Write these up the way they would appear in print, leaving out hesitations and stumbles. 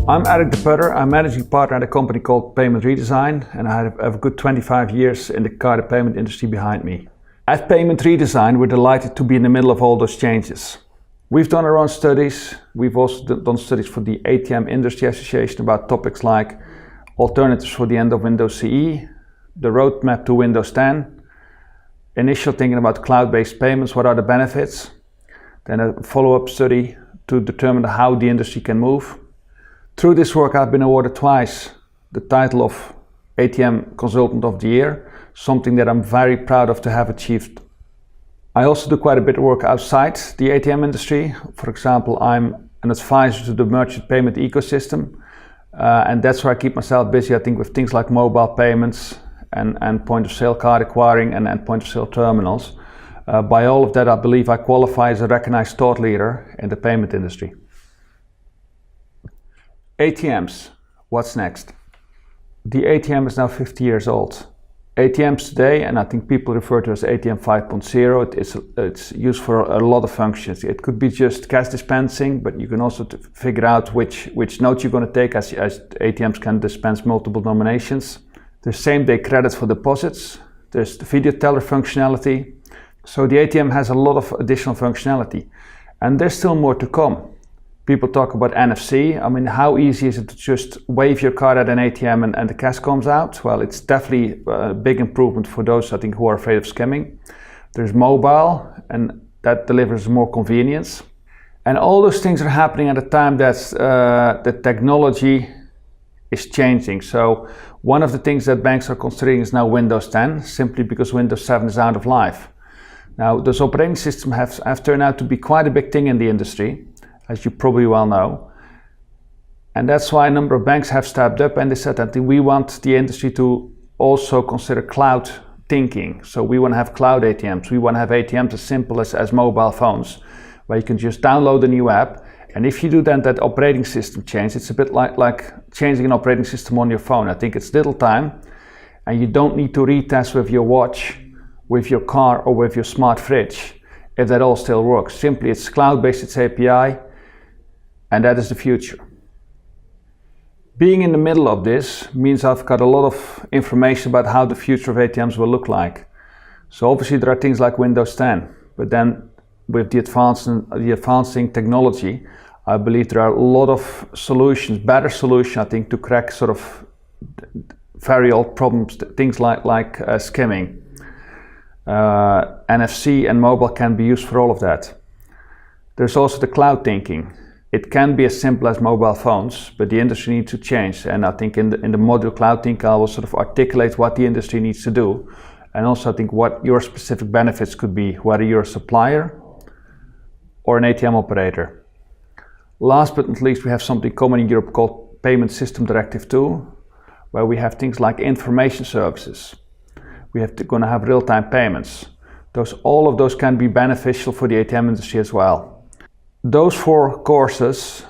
I'm Erik de Putter. I'm managing partner at a company called Payment Redesign, and I have a good 25 years in the card and payment industry behind me. At Payment Redesign, we're delighted to be in the middle of all those changes. We've done our own studies. We've also done studies for the ATM Industry Association about topics like alternatives for the end of Windows CE, the roadmap to Windows 10, initial thinking about cloud-based payments, what are the benefits, then a follow-up study to determine how the industry can move. Through this work, I've been awarded twice the title of ATM Consultant of the Year, something that I'm very proud of to have achieved. I also do quite a bit of work outside the ATM industry. For example, I'm an advisor to the merchant payment ecosystem, and that's where I keep myself busy, I think, with things like mobile payments and point-of-sale card acquiring and point-of-sale terminals. By all of that, I believe I qualify as a recognized thought leader in the payment industry. ATMs, what's next? The ATM is now 50 years old. ATMs today, and I think people refer to it as ATM 5.0, it's used for a lot of functions. It could be just cash dispensing, but you can also figure out which note you're going to take, as ATMs can dispense multiple denominations. There's same-day credit for deposits. There's the video teller functionality. So the ATM has a lot of additional functionality, and there's still more to come. People talk about NFC. I mean, how easy is it to just wave your card at an ATM and the cash comes out? Well, it's definitely a big improvement for those, I think, who are afraid of skimming. There's mobile, and that delivers more convenience. And all those things are happening at a time that the technology is changing. So one of the things that banks are considering is now Windows 10, simply because Windows 7 is out of life. Now, those operating systems have turned out to be quite a big thing in the industry, as you probably well know. And that's why a number of banks have stepped up and they said that we want the industry to also consider cloud thinking. So we want to have cloud ATMs. We want to have ATMs as simple as mobile phones, where you can just download a new app. And if you do then that operating system change, it's a bit like changing an operating system on your phone. I think it's little time, and you don't need to retest with your watch, with your car, or with your smart fridge, if that all still works. Simply, it's cloud-based, it's API, and that is the future. Being in the middle of this means I've got a lot of information about how the future of ATMs will look like. So obviously there are things like Windows 10, but then with the advancing technology, I believe there are a lot of solutions, better solutions, I think, to crack sort of very old problems, things like skimming. NFC and mobile can be used for all of that. There's also the cloud thinking. It can be as simple as mobile phones, but the industry needs to change. And I think in the module cloud thinking, I will sort of articulate what the industry needs to do. And also I think what your specific benefits could be, whether you're a supplier or an ATM operator. Last but not least, we have something common in Europe called Payment System Directive 2, where we have things like information services. We have going to have real-time payments. All of those can be beneficial for the ATM industry as well. Those 4 courses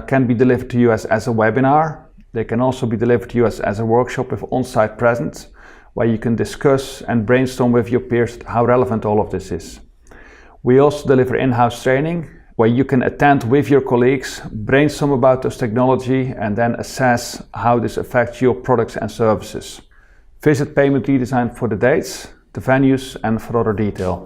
can be delivered to you as a webinar. They can also be delivered to you as a workshop with on-site presence, where you can discuss and brainstorm with your peers how relevant all of this is. We also deliver in-house training, where you can attend with your colleagues, brainstorm about this technology, and then assess how this affects your products and services. Visit Payment Redesign for the dates, the venues, and for other detail.